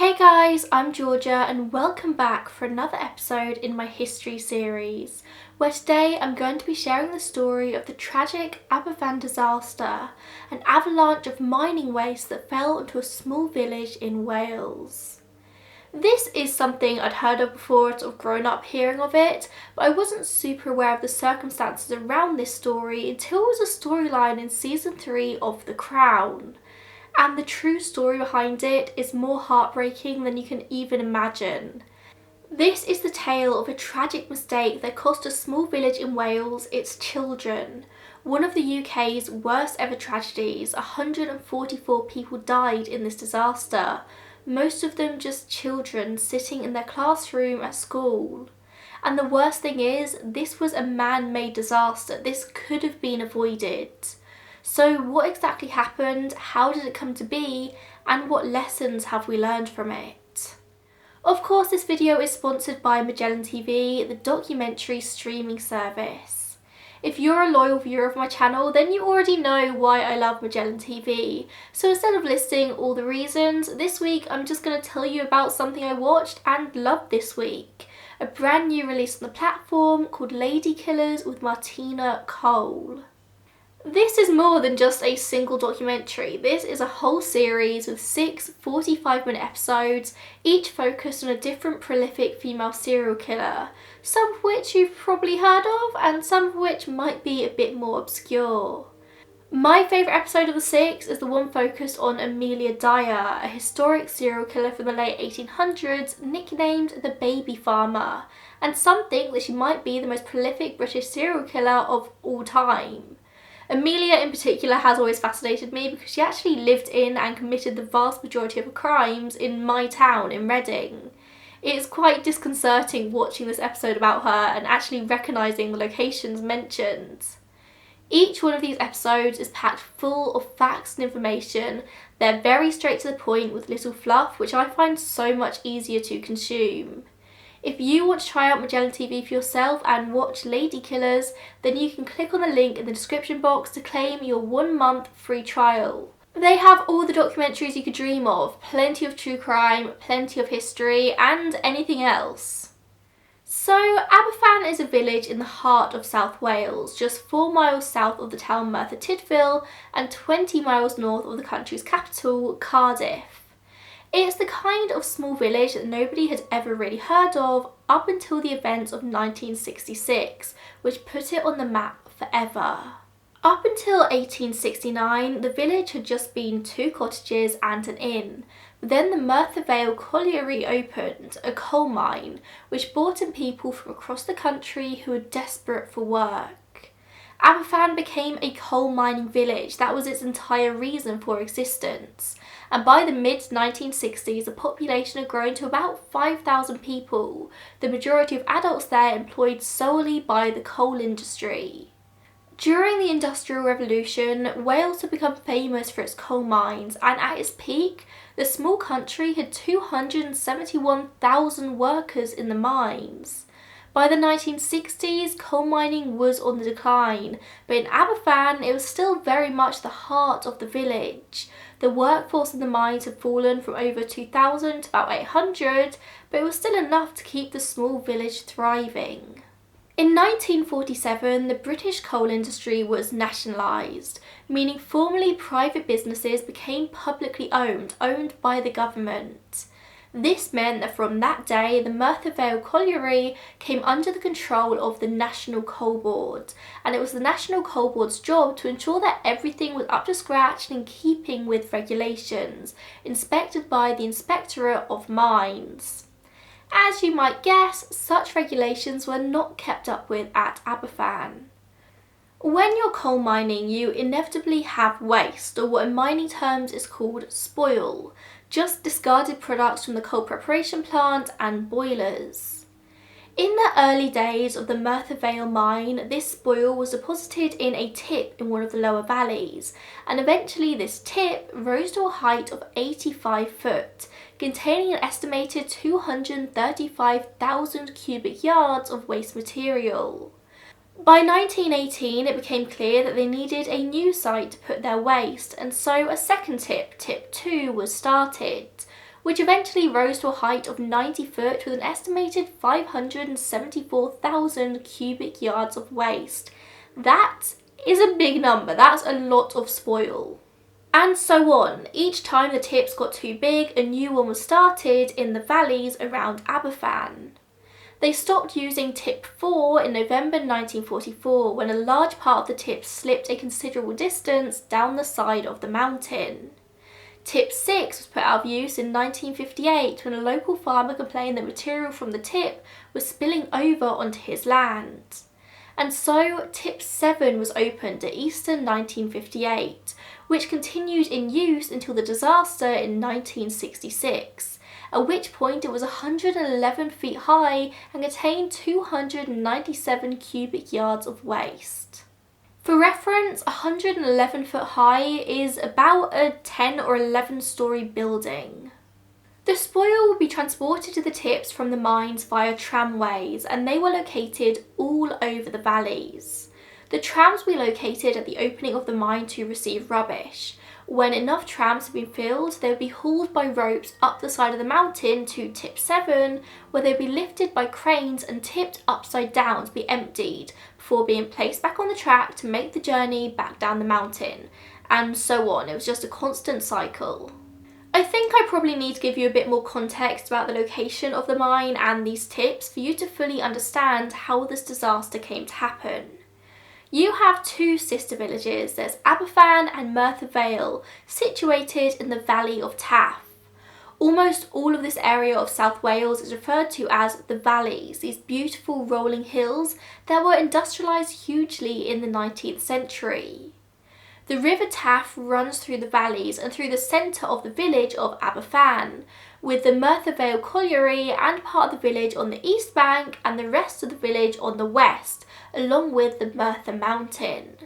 Hey guys, I'm Georgia and welcome back for another episode in my history series, where today I'm going to be sharing the story of the tragic Aberfan disaster, an avalanche of mining waste that fell into a small village in Wales. This is something I'd heard of before, sort of grown up hearing of it, but I wasn't super aware of the circumstances around this story until it was a storyline in season 3 of The Crown. And the true story behind it is more heartbreaking than you can even imagine. This is the tale of a tragic mistake that cost a small village in Wales its children. One of the UK's worst ever tragedies. 144 people died in this disaster, most of them just children sitting in their classroom at school. And the worst thing is, this was a man-made disaster. This could have been avoided. So what exactly happened, how did it come to be, and what lessons have we learned from it? Of course, this video is sponsored by Magellan TV, the documentary streaming service. If you're a loyal viewer of my channel, then you already know why I love Magellan TV. So instead of listing all the reasons, this week I'm just going to tell you about something I watched and loved this week. A brand new release on the platform called Ladykillers with Martina Cole. This is more than just a single documentary. This is a whole series with 6 45-minute episodes, each focused on a different prolific female serial killer, some of which you've probably heard of and some of which might be a bit more obscure. My favourite episode of the 6 is the one focused on Amelia Dyer, a historic serial killer from the late 1800s, nicknamed the Baby Farmer, and some think that she might be the most prolific British serial killer of all time. Amelia in particular has always fascinated me because she actually lived in and committed the vast majority of her crimes in my town in Reading. It's quite disconcerting watching this episode about her and actually recognising the locations mentioned. Each one of these episodes is packed full of facts and information. They're very straight to the point with little fluff, which I find so much easier to consume. If you want to try out Magellan TV for yourself and watch Ladykillers, then you can click on the link in the description box to claim your 1-month free trial. They have all the documentaries you could dream of, plenty of true crime, plenty of history, and anything else. So, Aberfan is a village in the heart of South Wales, just 4 miles south of the town Merthyr Tydfil and 20 miles north of the country's capital, Cardiff. It's the kind of small village that nobody had ever really heard of up until the events of 1966, which put it on the map forever. Up until 1869, the village had just been 2 cottages and an inn. But then the Merthyr Vale Colliery opened, a coal mine, which brought in people from across the country who were desperate for work. Aberfan became a coal mining village. That was its entire reason for existence. And by the mid-1960s, the population had grown to about 5,000 people, the majority of adults there employed solely by the coal industry. During the Industrial Revolution, Wales had become famous for its coal mines, and at its peak, the small country had 271,000 workers in the mines. By the 1960s, coal mining was on the decline, but in Aberfan it was still very much the heart of the village. The workforce in the mines had fallen from over 2,000 to about 800, but it was still enough to keep the small village thriving. In 1947, the British coal industry was nationalised, meaning formerly private businesses became publicly owned by the government. This meant that from that day, the Merthyr Vale Colliery came under the control of the National Coal Board, and it was the National Coal Board's job to ensure that everything was up to scratch and in keeping with regulations, inspected by the Inspectorate of Mines. As you might guess, such regulations were not kept up with at Aberfan. When you're coal mining, you inevitably have waste, or what in mining terms is called spoil, just discarded products from the coal preparation plant and boilers. In the early days of the Merthyr Vale mine, this spoil was deposited in a tip in one of the lower valleys, and eventually this tip rose to a height of 85 foot, containing an estimated 235,000 cubic yards of waste material. By 1918, it became clear that they needed a new site to put their waste, and so a second tip, Tip 2, was started. which eventually rose to a height of 90 foot with an estimated 574,000 cubic yards of waste. That is a big number, that's a lot of spoil. And so on. Each time the tips got too big, a new one was started in the valleys around Aberfan. They stopped using tip 4 in November 1944 when a large part of the tip slipped a considerable distance down the side of the mountain. Tip 6 was put out of use in 1958 when a local farmer complained that material from the tip was spilling over onto his land. And so tip 7 was opened at Easter 1958, which continued in use until the disaster in 1966, at which point it was 111 feet high and contained 297 cubic yards of waste. For reference, 111 foot high is about a 10 or 11 story building. The spoil would be transported to the tips from the mines via tramways, and they were located all over the valleys. The trams were located at the opening of the mine to receive rubbish. When enough trams had been filled, they would be hauled by ropes up the side of the mountain to tip 7, where they would be lifted by cranes and tipped upside down to be emptied, before being placed back on the track to make the journey back down the mountain, and so on. It was just a constant cycle. I think I probably need to give you a bit more context about the location of the mine and these tips for you to fully understand how this disaster came to happen. You have two sister villages, there's Aberfan and Merthyr Vale, situated in the Valley of Taff. Almost all of this area of South Wales is referred to as the valleys, these beautiful rolling hills that were industrialised hugely in the 19th century. The River Taff runs through the valleys and through the centre of the village of Aberfan, with the Merthyr Vale Colliery and part of the village on the east bank and the rest of the village on the west, along with the Merthyr Mountain.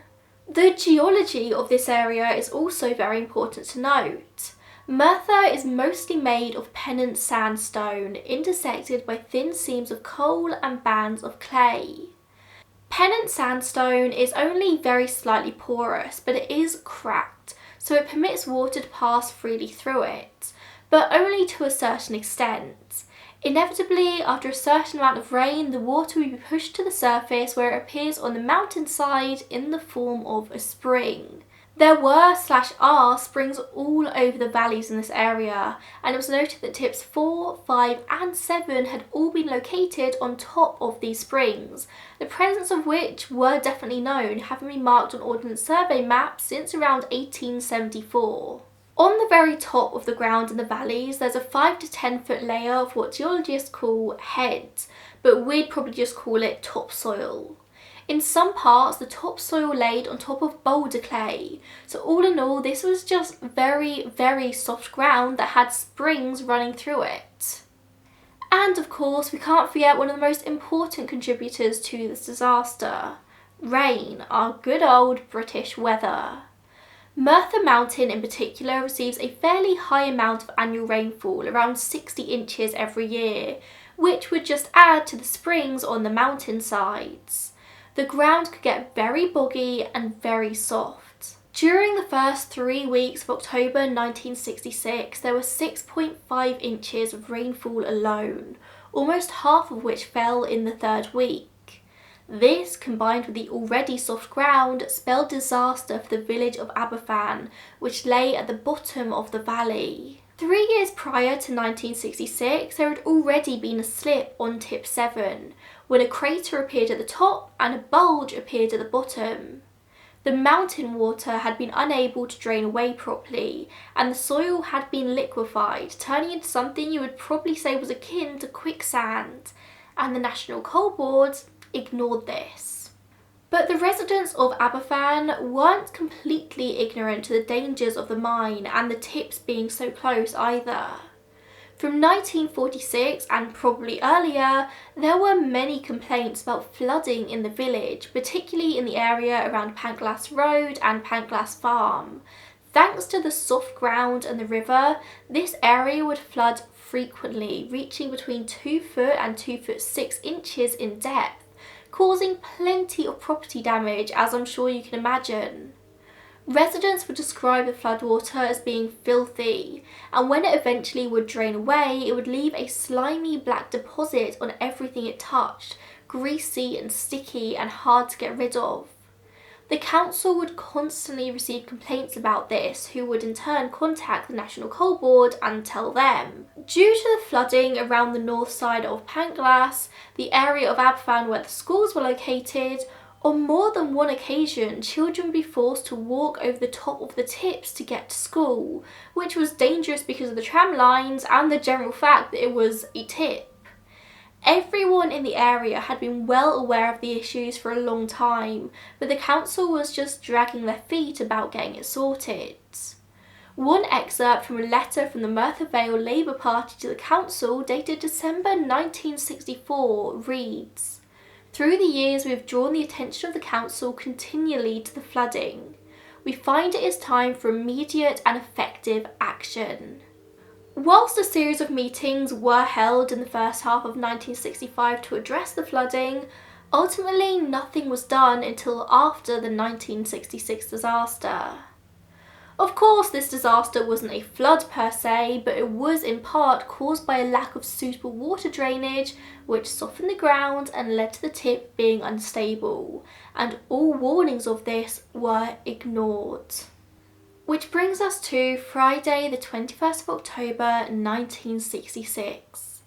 The geology of this area is also very important to note. Merthyr is mostly made of Pennant sandstone, intersected by thin seams of coal and bands of clay. Pennant sandstone is only very slightly porous, but it is cracked, so it permits water to pass freely through it, but only to a certain extent. Inevitably, after a certain amount of rain, the water will be pushed to the surface where it appears on the mountainside in the form of a spring. There were/are springs all over the valleys in this area, and it was noted that tips 4, 5 and 7 had all been located on top of these springs, the presence of which were definitely known, having been marked on Ordnance Survey maps since around 1874. On the very top of the ground in the valleys, there's a 5 to 10 foot layer of what geologists call heads, but we'd probably just call it topsoil. In some parts, the topsoil laid on top of boulder clay, so all in all this was just very, very soft ground that had springs running through it. And of course, we can't forget one of the most important contributors to this disaster: rain, our good old British weather. Merthyr Mountain in particular receives a fairly high amount of annual rainfall, around 60 inches every year, which would just add to the springs on the mountain sides. The ground could get very boggy and very soft. During the first 3 weeks of October 1966, there were 6.5 inches of rainfall alone, almost half of which fell in the third week. This, combined with the already soft ground, spelled disaster for the village of Aberfan, which lay at the bottom of the valley. 3 years prior to 1966, there had already been a slip on tip 7, when a crater appeared at the top and a bulge appeared at the bottom. The mountain water had been unable to drain away properly, and the soil had been liquefied, turning into something you would probably say was akin to quicksand, and the National Coal Board ignored this. But the residents of Aberfan weren't completely ignorant to the dangers of the mine and the tips being so close either. From 1946 and probably earlier, there were many complaints about flooding in the village, particularly in the area around Pantglas Road and Pantglas Farm. Thanks to the soft ground and the river, this area would flood frequently, reaching between 2 foot and 2 foot 6 inches in depth, causing plenty of property damage, as I'm sure you can imagine. Residents would describe the floodwater as being filthy, and when it eventually would drain away, it would leave a slimy black deposit on everything it touched, greasy and sticky and hard to get rid of. The council would constantly receive complaints about this, who would in turn contact the National Coal Board and tell them. Due to the flooding around the north side of Panglas, the area of Aberfan where the schools were located, on more than one occasion, children would be forced to walk over the top of the tips to get to school, which was dangerous because of the tram lines and the general fact that it was a tip. Everyone in the area had been well aware of the issues for a long time, but the council was just dragging their feet about getting it sorted. One excerpt from a letter from the Merthyr Vale Labour Party to the council dated December 1964 reads, "Through the years we have drawn the attention of the council continually to the flooding. We find it is time for immediate and effective action." Whilst a series of meetings were held in the first half of 1965 to address the flooding, ultimately nothing was done until after the 1966 disaster. Of course, this disaster wasn't a flood per se, but it was in part caused by a lack of suitable water drainage, which softened the ground and led to the tip being unstable, and all warnings of this were ignored. Which brings us to Friday the 21st of October 1966.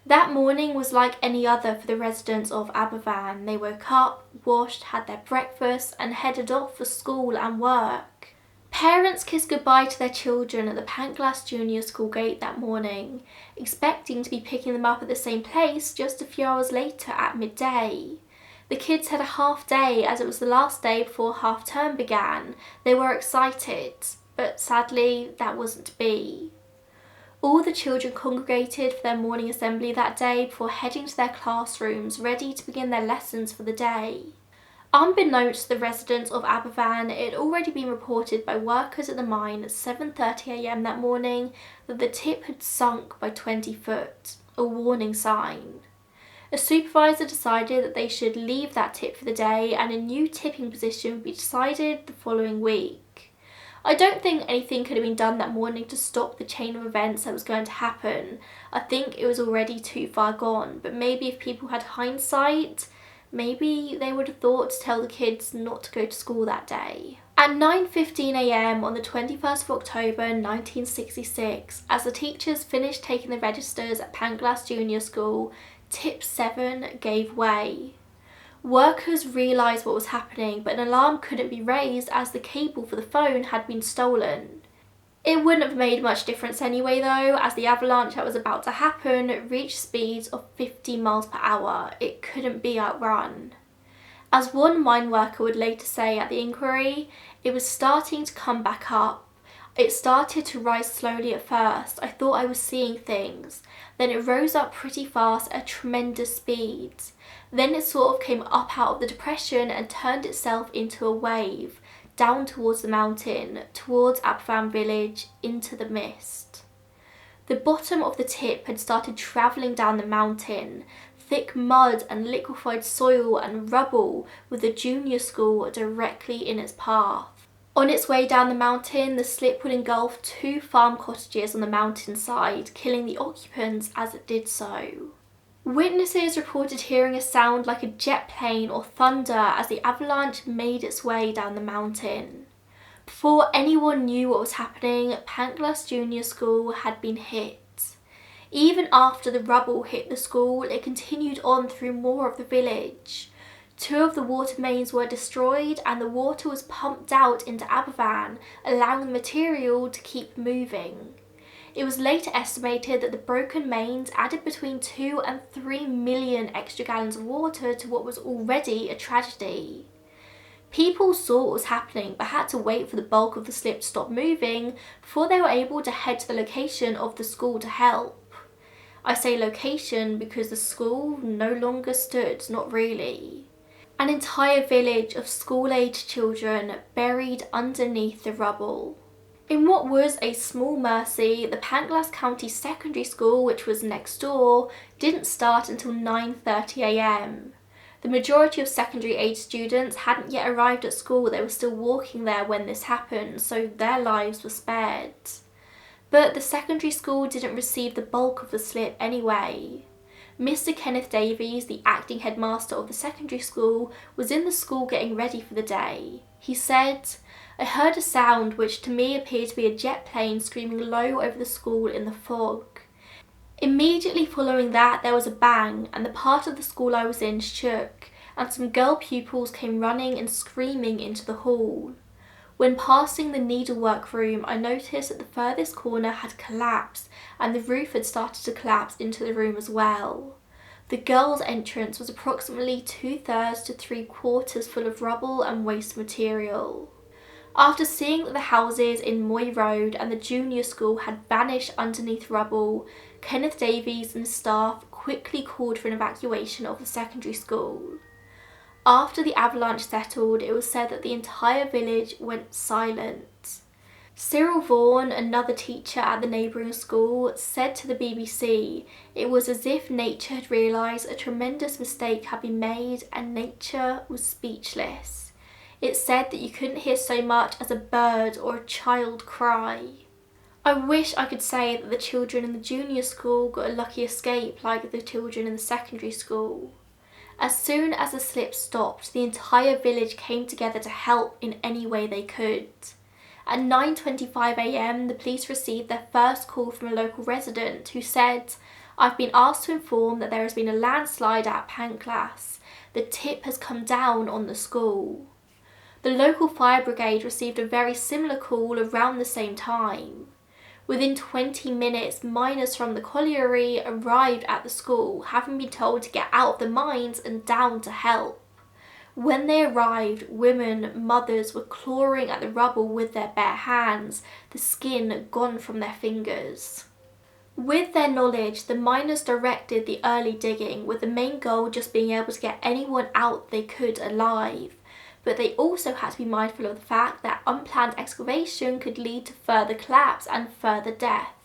That morning was like any other for the residents of Aberfan. They woke up, washed, had their breakfast and headed off for school and work. Parents kissed goodbye to their children at the Panglas Junior School gate that morning, expecting to be picking them up at the same place just a few hours later at midday. The kids had a half day as it was the last day before half term began. They were excited, but sadly that wasn't to be. All the children congregated for their morning assembly that day before heading to their classrooms, ready to begin their lessons for the day. Unbeknownst to the residents of Aberfan, it had already been reported by workers at the mine at 7:30 a.m. that morning that the tip had sunk by 20 foot, a warning sign. A supervisor decided that they should leave that tip for the day and a new tipping position would be decided the following week. I don't think anything could have been done that morning to stop the chain of events that was going to happen. I think it was already too far gone, but maybe if people had hindsight, maybe they would have thought to tell the kids not to go to school that day. At 9:15 a.m. on the 21st of October 1966, as the teachers finished taking the registers at Panglas Junior School, Tip 7 gave way. Workers realised what was happening, but an alarm couldn't be raised as the cable for the phone had been stolen. It wouldn't have made much difference anyway though, as the avalanche that was about to happen reached speeds of 50 miles per hour. It couldn't be outrun. As one mine worker would later say at the inquiry, it was starting to come back up. It started to rise slowly at first. I thought I was seeing things. Then it rose up pretty fast at tremendous speeds. Then it sort of came up out of the depression and turned itself into a wave, down towards the mountain, towards Aberfan village, into the mist. The bottom of the tip had started travelling down the mountain, thick mud and liquefied soil and rubble with the junior school directly in its path. On its way down the mountain, the slip would engulf 2 farm cottages on the mountainside, killing the occupants as it did so. Witnesses reported hearing a sound like a jet plane or thunder as the avalanche made its way down the mountain. Before anyone knew what was happening, Panglas Junior School had been hit. Even after the rubble hit the school, it continued on through more of the village. 2 of the water mains were destroyed and the water was pumped out into Aberfan, allowing the material to keep moving. It was later estimated that the broken mains added between 2 and 3 million extra gallons of water to what was already a tragedy. People saw what was happening but had to wait for the bulk of the slip to stop moving before they were able to head to the location of the school to help. I say location because the school no longer stood, not really. An entire village of school-aged children buried underneath the rubble. In what was a small mercy, the Panglas County Secondary School, which was next door, didn't start until 9:30 a.m. The majority of secondary age students hadn't yet arrived at school. They were still walking there when this happened, so their lives were spared. But the secondary school didn't receive the bulk of the slip anyway. Mr. Kenneth Davies, the acting headmaster of the secondary school, was in the school getting ready for the day. He said, "I heard a sound which to me appeared to be a jet plane screaming low over the school in the fog. Immediately following that, there was a bang, and the part of the school I was in shook, and some girl pupils came running and screaming into the hall. When passing the needlework room, I noticed that the furthest corner had collapsed and the roof had started to collapse into the room as well. The girls' entrance was approximately 2/3 to 3/4 full of rubble and waste material." After seeing that the houses in Moy Road and the junior school had vanished underneath rubble, Kenneth Davies and staff quickly called for an evacuation of the secondary school. After the avalanche settled, it was said that the entire village went silent. Cyril Vaughan, another teacher at the neighbouring school, said to the BBC it was as if nature had realised a tremendous mistake had been made and nature was speechless. It said that you couldn't hear so much as a bird or a child cry. I wish I could say that the children in the junior school got a lucky escape like the children in the secondary school. As soon as the slip stopped, the entire village came together to help in any way they could. At 9:25 a.m, the police received their first call from a local resident who said, "I've been asked to inform that there has been a landslide at Panclas. The tip has come down on the school." The local fire brigade received a very similar call around the same time. Within 20 minutes, miners from the colliery arrived at the school, having been told to get out of the mines and down to help. When they arrived, women, mothers were clawing at the rubble with their bare hands, the skin gone from their fingers. With their knowledge, the miners directed the early digging, with the main goal just being able to get anyone out they could alive. But they also had to be mindful of the fact that unplanned excavation could lead to further collapse and further death.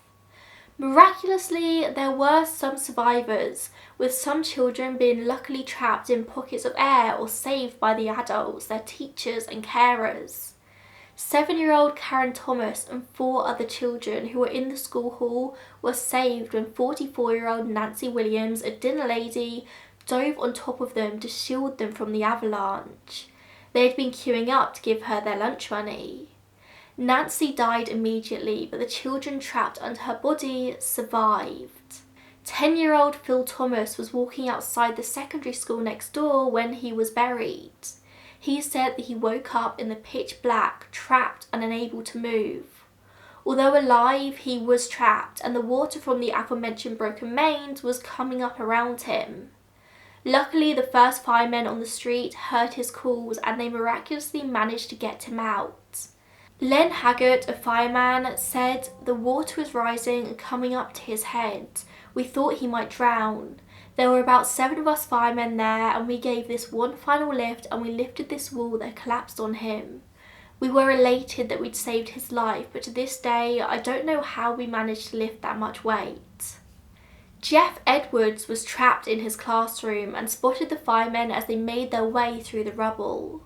Miraculously, there were some survivors, with some children being luckily trapped in pockets of air or saved by the adults, their teachers and carers. 7-year-old Karen Thomas and 4 other children who were in the school hall were saved when 44-year-old Nancy Williams, a dinner lady, dove on top of them to shield them from the avalanche. They had been queuing up to give her their lunch money. Nancy died immediately, but the children trapped under her body survived. 10-year-old Phil Thomas was walking outside the secondary school next door when he was buried. He said that he woke up in the pitch black, trapped and unable to move. Although alive, he was trapped, and the water from the aforementioned broken mains was coming up around him. Luckily, the first firemen on the street heard his calls and they miraculously managed to get him out. Len Haggart, a fireman, said the water was rising and coming up to his head. We thought he might drown. There were about 7 of us firemen there, and we gave this one final lift and we lifted this wall that collapsed on him. We were elated that we'd saved his life, but to this day, I don't know how we managed to lift that much weight. Jeff Edwards was trapped in his classroom and spotted the firemen as they made their way through the rubble.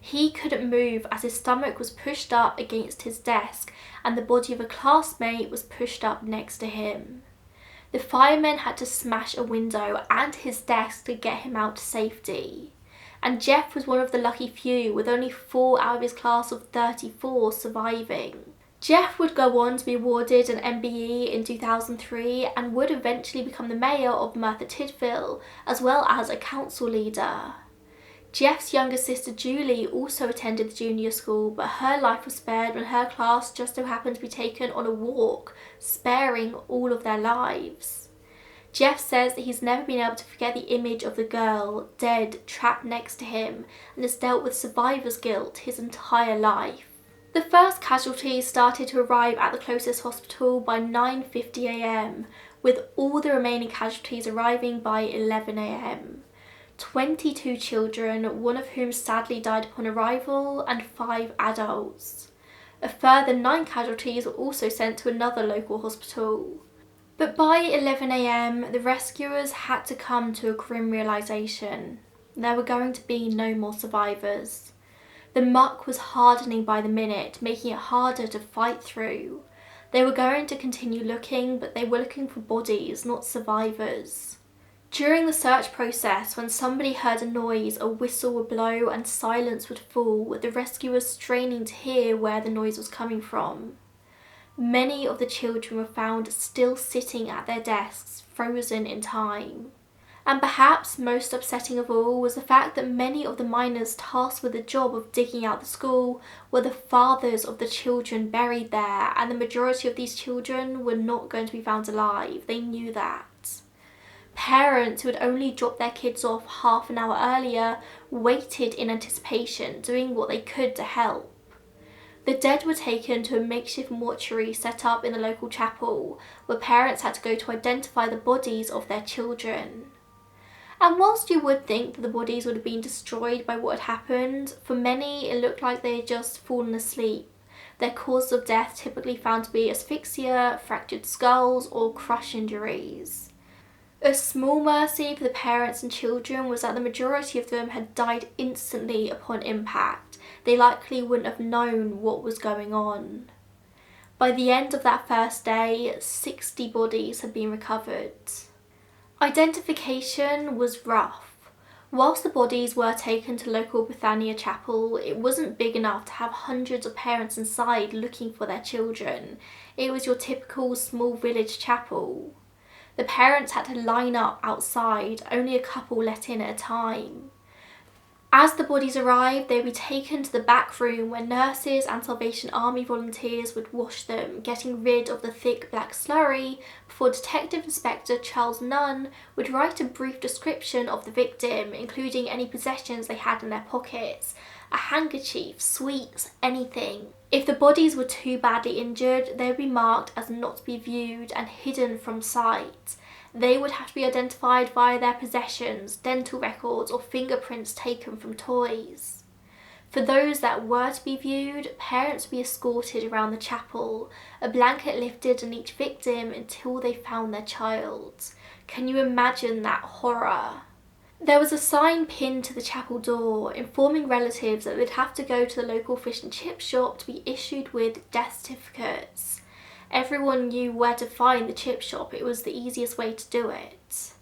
He couldn't move as his stomach was pushed up against his desk and the body of a classmate was pushed up next to him. The firemen had to smash a window and his desk to get him out to safety. And Jeff was one of the lucky few, with only 4 out of his class of 34 surviving. Jeff would go on to be awarded an MBE in 2003 and would eventually become the mayor of Merthyr Tydfil, as well as a council leader. Jeff's younger sister Julie also attended the junior school, but her life was spared when her class just so happened to be taken on a walk, sparing all of their lives. Jeff says that he's never been able to forget the image of the girl, dead, trapped next to him, and has dealt with survivor's guilt his entire life. The first casualties started to arrive at the closest hospital by 9:50 a.m, with all the remaining casualties arriving by 11 a.m. 22 children, one of whom sadly died upon arrival, and 5 adults. A further 9 casualties were also sent to another local hospital. But by 11 a.m, the rescuers had to come to a grim realisation. There were going to be no more survivors. The muck was hardening by the minute, making it harder to fight through. They were going to continue looking, but they were looking for bodies, not survivors. During the search process, when somebody heard a noise, a whistle would blow and silence would fall, with the rescuers straining to hear where the noise was coming from. Many of the children were found still sitting at their desks, frozen in time. And perhaps most upsetting of all was the fact that many of the miners tasked with the job of digging out the school were the fathers of the children buried there, and the majority of these children were not going to be found alive. They knew that. Parents who had only dropped their kids off half an hour earlier waited in anticipation, doing what they could to help. The dead were taken to a makeshift mortuary set up in the local chapel, where parents had to go to identify the bodies of their children. And whilst you would think that the bodies would have been destroyed by what had happened, for many it looked like they had just fallen asleep. Their causes of death typically found to be asphyxia, fractured skulls, or crush injuries. A small mercy for the parents and children was that the majority of them had died instantly upon impact. They likely wouldn't have known what was going on. By the end of that first day, 60 bodies had been recovered. Identification was rough. Whilst the bodies were taken to local Bethania Chapel, it wasn't big enough to have hundreds of parents inside looking for their children. It was your typical small village chapel. The parents had to line up outside, only a couple let in at a time. As the bodies arrived, they would be taken to the back room where nurses and Salvation Army volunteers would wash them, getting rid of the thick black slurry, before Detective Inspector Charles Nunn would write a brief description of the victim, including any possessions they had in their pockets, a handkerchief, sweets, anything. If the bodies were too badly injured, they would be marked as not to be viewed and hidden from sight. They would have to be identified via their possessions, dental records, or fingerprints taken from toys. For those that were to be viewed, parents would be escorted around the chapel, a blanket lifted on each victim until they found their child. Can you imagine that horror? There was a sign pinned to the chapel door informing relatives that they'd have to go to the local fish and chip shop to be issued with death certificates. Everyone knew where to find the chip shop. It was the easiest way to do it.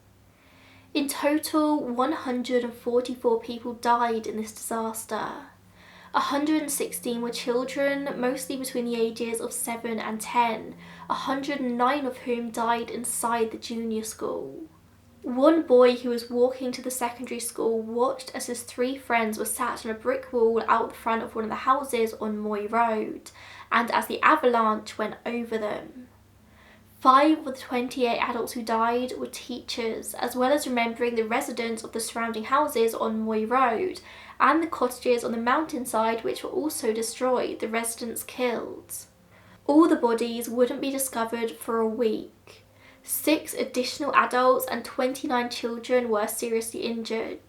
In total, 144 people died in this disaster. 116 were children, mostly between the ages of 7 and 10, 109 of whom died inside the junior school. One boy who was walking to the secondary school watched as his 3 friends were sat on a brick wall out the front of one of the houses on Moy Road, and as the avalanche went over them. 5 of the 28 adults who died were teachers, as well as remembering the residents of the surrounding houses on Moy Road, and the cottages on the mountainside which were also destroyed, the residents killed. All the bodies wouldn't be discovered for a week. 6 additional adults and 29 children were seriously injured.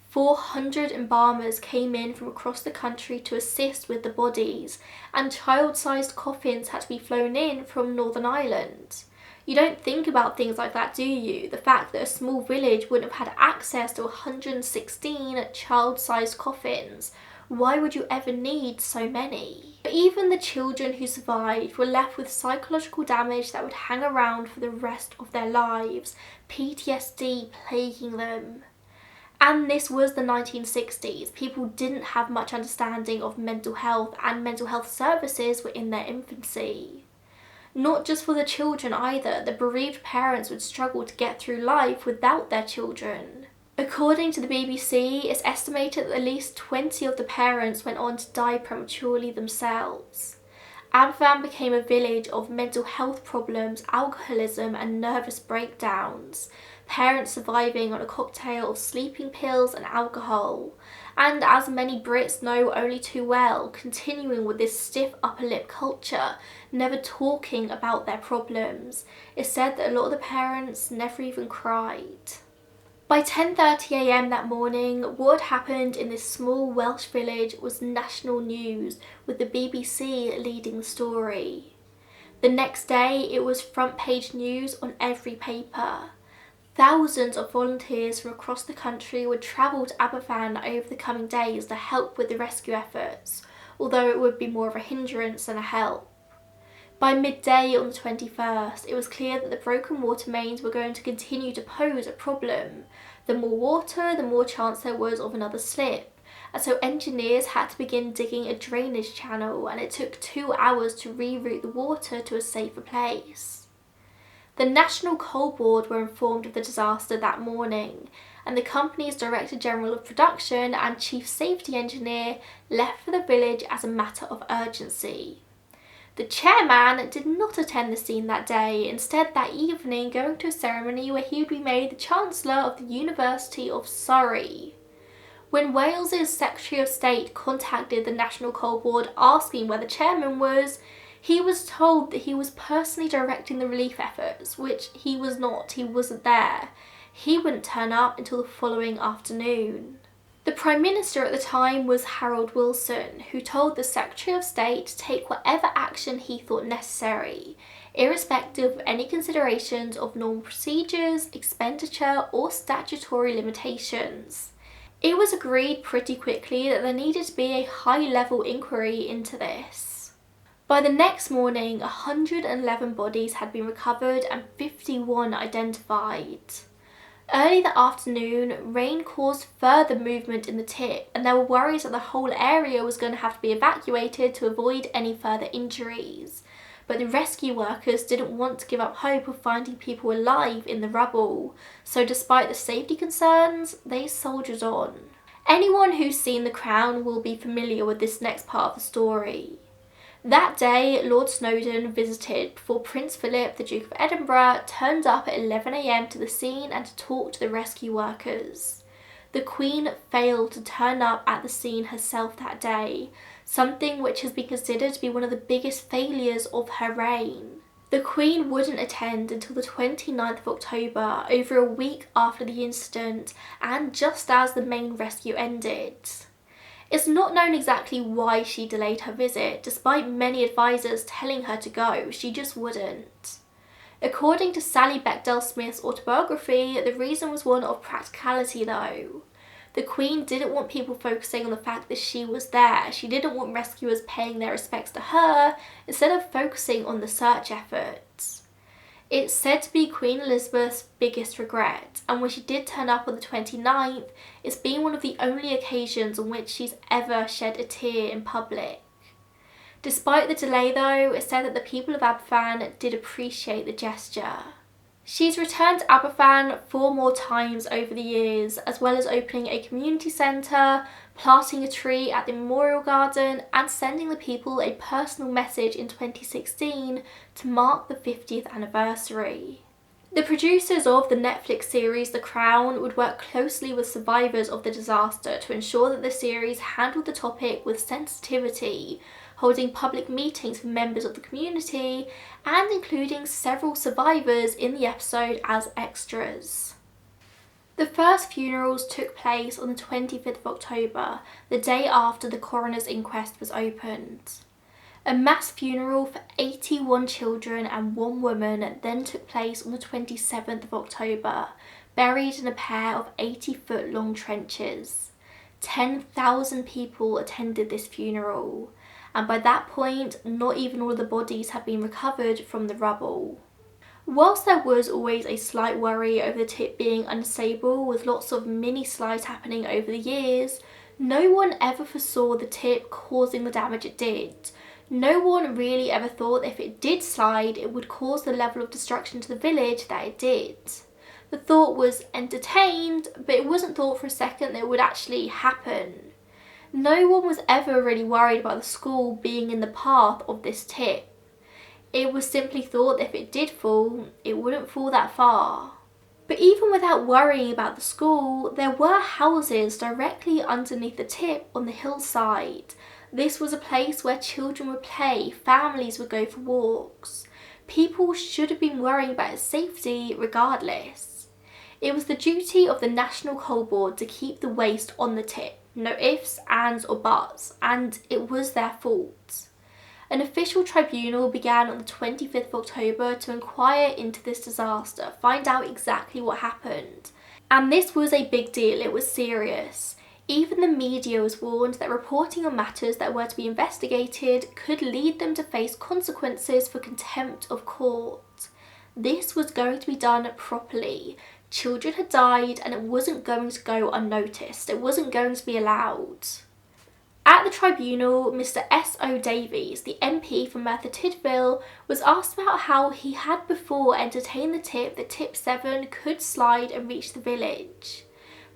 400 embalmers came in from across the country to assist with the bodies, and child-sized coffins had to be flown in from Northern Ireland. You don't think about things like that, do you? The fact that a small village wouldn't have had access to 116 child-sized coffins. Why would you ever need so many? But even the children who survived were left with psychological damage that would hang around for the rest of their lives, PTSD plaguing them. And this was the 1960s. People didn't have much understanding of mental health, and mental health services were in their infancy. Not just for the children either, the bereaved parents would struggle to get through life without their children. According to the BBC, it's estimated that at least 20 of the parents went on to die prematurely themselves. Aberfan became a village of mental health problems, alcoholism and nervous breakdowns, parents surviving on a cocktail of sleeping pills and alcohol, and as many Brits know only too well, continuing with this stiff upper lip culture, never talking about their problems. It's said that a lot of the parents never even cried. By 10:30 a.m. that morning, what had happened in this small Welsh village was national news, with the BBC leading the story. The next day, it was front page news on every paper. Thousands of volunteers from across the country would travel to Aberfan over the coming days to help with the rescue efforts, although it would be more of a hindrance than a help. By midday on the 21st, it was clear that the broken water mains were going to continue to pose a problem. The more water, the more chance there was of another slip, and so engineers had to begin digging a drainage channel, and it took 2 hours to reroute the water to a safer place. The National Coal Board were informed of the disaster that morning, and the company's Director General of Production and Chief Safety Engineer left for the village as a matter of urgency. The chairman did not attend the scene that day, instead that evening going to a ceremony where he would be made the Chancellor of the University of Surrey. When Wales's Secretary of State contacted the National Coal Board asking where the chairman was, he was told that he was personally directing the relief efforts, which he was not. He wasn't there. He wouldn't turn up until the following afternoon. The Prime Minister at the time was Harold Wilson, who told the Secretary of State to take whatever action he thought necessary, irrespective of any considerations of normal procedures, expenditure, or statutory limitations. It was agreed pretty quickly that there needed to be a high-level inquiry into this. By the next morning, 111 bodies had been recovered and 51 identified. Early that afternoon, rain caused further movement in the tip, and there were worries that the whole area was going to have to be evacuated to avoid any further injuries. But the rescue workers didn't want to give up hope of finding people alive in the rubble, so despite the safety concerns, they soldiered on. Anyone who's seen The Crown will be familiar with this next part of the story. That day, Lord Snowdon visited before Prince Philip, the Duke of Edinburgh, turned up at 11 AM to the scene and to talk to the rescue workers. The Queen failed to turn up at the scene herself that day, something which has been considered to be one of the biggest failures of her reign. The Queen wouldn't attend until the 29th of October, over a week after the incident and just as the main rescue ended. It's not known exactly why she delayed her visit, despite many advisors telling her to go. She just wouldn't. According to Sally Bechdel-Smith's autobiography, the reason was one of practicality though. The Queen didn't want people focusing on the fact that she was there. She didn't want rescuers paying their respects to her instead of focusing on the search efforts. It's said to be Queen Elizabeth's biggest regret, and when she did turn up on the 29th, it's been one of the only occasions on which she's ever shed a tear in public. Despite the delay though, it's said that the people of Aberfan did appreciate the gesture. She's returned to Aberfan 4 more times over the years, as well as opening a community centre, planting a tree at the Memorial Garden and sending the people a personal message in 2016 to mark the 50th anniversary. The producers of the Netflix series The Crown would work closely with survivors of the disaster to ensure that the series handled the topic with sensitivity, holding public meetings for members of the community and including several survivors in the episode as extras. The first funerals took place on the 25th of October, the day after the coroner's inquest was opened. A mass funeral for 81 children and 1 woman then took place on the 27th of October, buried in a pair of 80-foot long trenches. 10,000 people attended this funeral, and by that point, not even all of the bodies had been recovered from the rubble. Whilst there was always a slight worry over the tip being unstable, with lots of mini slides happening over the years, no one ever foresaw the tip causing the damage it did. No one really ever thought that if it did slide, it would cause the level of destruction to the village that it did. The thought was entertained, but it wasn't thought for a second that it would actually happen. No one was ever really worried about the school being in the path of this tip. It was simply thought that if it did fall, it wouldn't fall that far. But even without worrying about the school, there were houses directly underneath the tip on the hillside. This was a place where children would play, families would go for walks. People should have been worrying about its safety regardless. It was the duty of the National Coal Board to keep the waste on the tip. No ifs, ands or buts, and it was their fault. An official tribunal began on the 25th of October to inquire into this disaster, find out exactly what happened. And this was a big deal, it was serious. Even the media was warned that reporting on matters that were to be investigated could lead them to face consequences for contempt of court. This was going to be done properly. Children had died and it wasn't going to go unnoticed. It wasn't going to be allowed. At the tribunal, Mr. S.O. Davies, the MP from Merthyr Tydfil, was asked about how he had before entertained the tip that Tip 7 could slide and reach the village.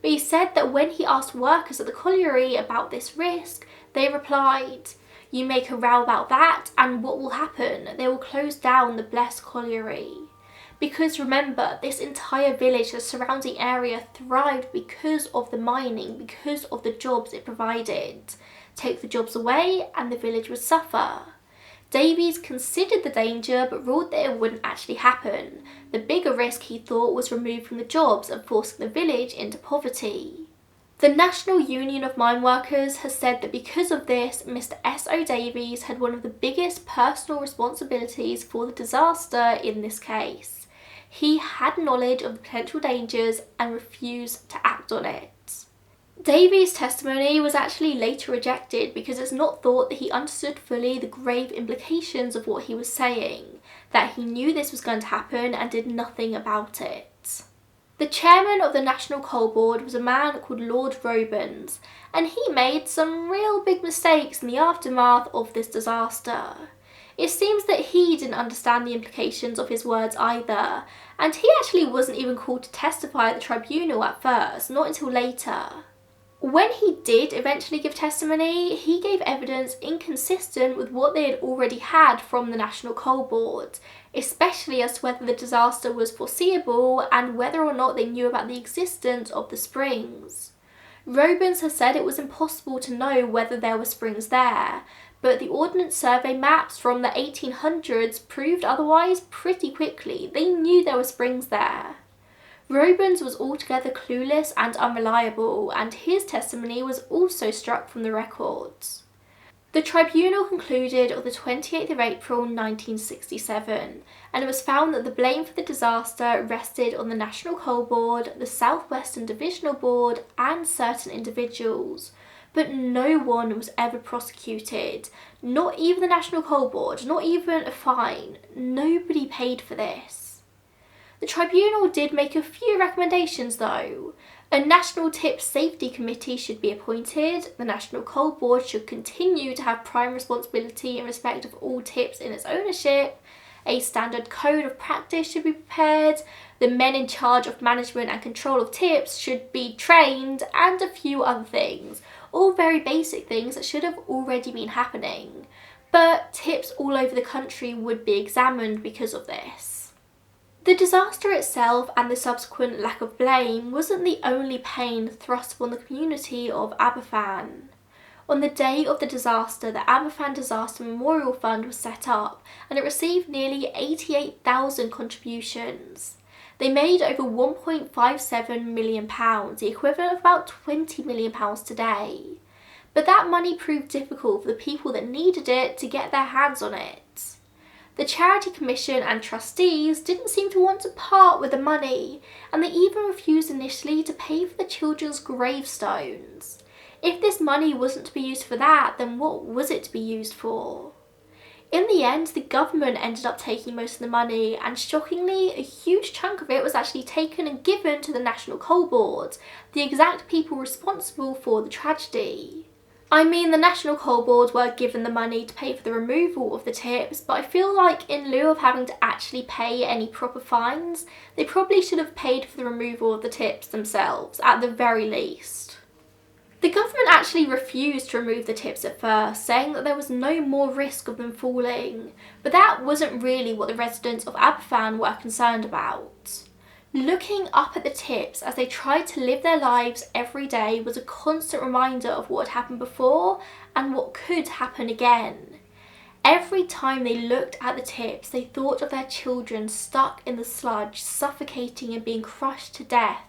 But he said that when he asked workers at the colliery about this risk, they replied, "You make a row about that and what will happen? They will close down the blessed colliery." Because remember, this entire village, the surrounding area, thrived because of the mining, because of the jobs it provided. Take the jobs away and the village would suffer. Davies considered the danger but ruled that it wouldn't actually happen. The bigger risk, he thought, was removed from the jobs and forcing the village into poverty. The National Union of Mine Workers has said that because of this, Mr. S.O. Davies had one of the biggest personal responsibilities for the disaster in this case. He had knowledge of the potential dangers and refused to act on it. Davies' testimony was actually later rejected because it's not thought that he understood fully the grave implications of what he was saying, that he knew this was going to happen and did nothing about it. The chairman of the National Coal Board was a man called Lord Robens, and he made some real big mistakes in the aftermath of this disaster. It seems that he didn't understand the implications of his words either, and he actually wasn't even called to testify at the tribunal at first, not until later. When he did eventually give testimony, he gave evidence inconsistent with what they had already had from the National Coal Board, especially as to whether the disaster was foreseeable and whether or not they knew about the existence of the springs. Robens has said it was impossible to know whether there were springs there, but the Ordnance Survey maps from the 1800s proved otherwise pretty quickly. They knew there were springs there. Robens was altogether clueless and unreliable, and his testimony was also struck from the records. The tribunal concluded on the 28th of April 1967, and it was found that the blame for the disaster rested on the National Coal Board, the South Western Divisional Board, and certain individuals. But no one was ever prosecuted, not even the National Coal Board, not even a fine. Nobody paid for this. The tribunal did make a few recommendations though. A National Tip Safety Committee should be appointed, the National Coal Board should continue to have prime responsibility in respect of all tips in its ownership, a standard code of practice should be prepared, the men in charge of management and control of tips should be trained, and a few other things. All very basic things that should have already been happening. But tips all over the country would be examined because of this. The disaster itself and the subsequent lack of blame wasn't the only pain thrust upon the community of Aberfan. On the day of the disaster, the Aberfan Disaster Memorial Fund was set up and it received nearly 88,000 contributions. They made over £1.57 million, the equivalent of about £20 million today. But that money proved difficult for the people that needed it to get their hands on it. The Charity Commission and trustees didn't seem to want to part with the money, and they even refused initially to pay for the children's gravestones. If this money wasn't to be used for that, then what was it to be used for? In the end, the government ended up taking most of the money, and shockingly, a huge chunk of it was actually taken and given to the National Coal Board, the exact people responsible for the tragedy. I mean, the National Coal Board were given the money to pay for the removal of the tips, but I feel like in lieu of having to actually pay any proper fines, they probably should have paid for the removal of the tips themselves, at the very least. The government actually refused to remove the tips at first, saying that there was no more risk of them falling, but that wasn't really what the residents of Aberfan were concerned about. Looking up at the tips as they tried to live their lives every day was a constant reminder of what had happened before and what could happen again. Every time they looked at the tips, they thought of their children stuck in the sludge, suffocating and being crushed to death.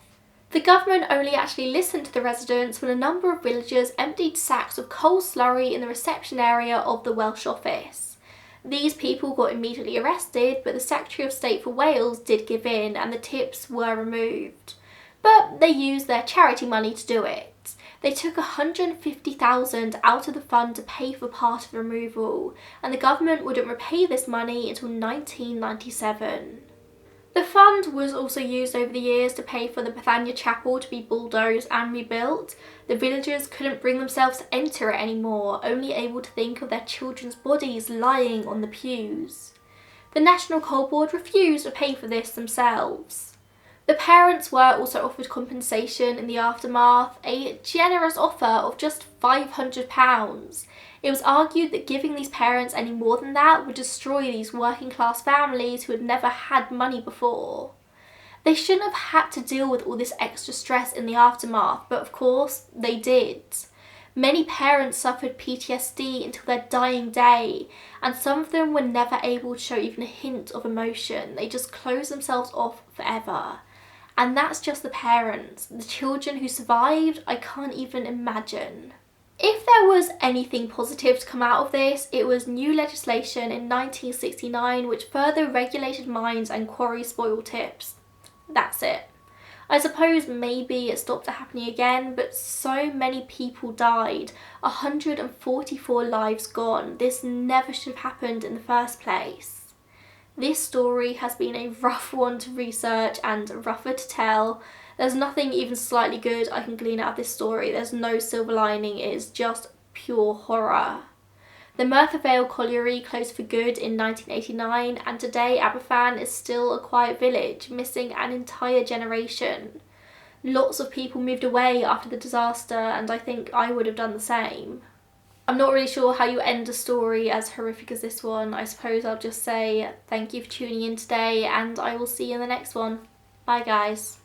The government only actually listened to the residents when a number of villagers emptied sacks of coal slurry in the reception area of the Welsh office. These people got immediately arrested, but the Secretary of State for Wales did give in and the tips were removed. But they used their charity money to do it. They took $150,000 out of the fund to pay for part of the removal, and the government wouldn't repay this money until 1997. The fund was also used over the years to pay for the Bethania Chapel to be bulldozed and rebuilt. The villagers couldn't bring themselves to enter it anymore, only able to think of their children's bodies lying on the pews. The National Coal Board refused to pay for this themselves. The parents were also offered compensation in the aftermath, a generous offer of just £500. It was argued that giving these parents any more than that would destroy these working class families who had never had money before. They shouldn't have had to deal with all this extra stress in the aftermath, but of course they did. Many parents suffered PTSD until their dying day, and some of them were never able to show even a hint of emotion. They just closed themselves off forever. And that's just the parents. The children who survived, I can't even imagine. If there was anything positive to come out of this, it was new legislation in 1969 which further regulated mines and quarry spoil tips. That's it. I suppose maybe it stopped happening again, but so many people died. 144 lives gone. This never should have happened in the first place. This story has been a rough one to research and rougher to tell. There's nothing even slightly good I can glean out of this story. There's no silver lining, it is just pure horror. The Merthyr Vale Colliery closed for good in 1989, and today Aberfan is still a quiet village, missing an entire generation. Lots of people moved away after the disaster, and I think I would have done the same. I'm not really sure how you end a story as horrific as this one. I suppose I'll just say thank you for tuning in today, and I will see you in the next one. Bye guys.